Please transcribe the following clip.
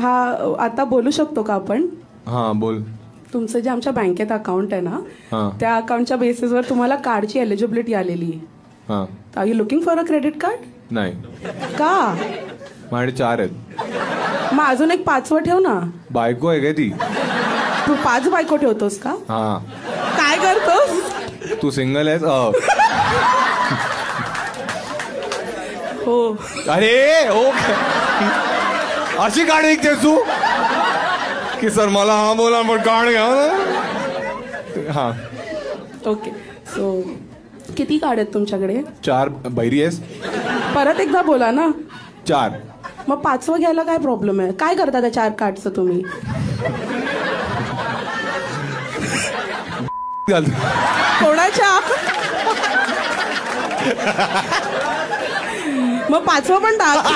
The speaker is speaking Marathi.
हा आता बोलू शकतो का आपण? हा बोल. तुमचं जे आमच्या बँकेत अकाउंट आहे ना, त्या अकाउंटच्या बेसिसवर तुम्हाला कार्डची एलिजिबिलिटी आलेली आहे. Are you looking for a credit card? नाही. का? माझ्याकडे 4 आहेत. मग अजून एक 5वं ठेव ना. बायको आहे काय ती? तू 5 बायको ठेवतोस का? हा. काय करतोस? तू सिंगल आहेस? हो. अरे ओके. अशी कार्ड विकतेस तू की सर मला हा बोला पण कार्ड घ्या. हा ओके. सो किती कार्ड आहेत तुमच्याकडे? 4. बहिरी आहेस? परत एकदा बोला ना. 4. मग 5वं घ्यायला काय प्रॉब्लेम आहे? काय करता त्या 4 कार्डचं तुम्ही? कोणाच्या? मग 5वं पण टाक.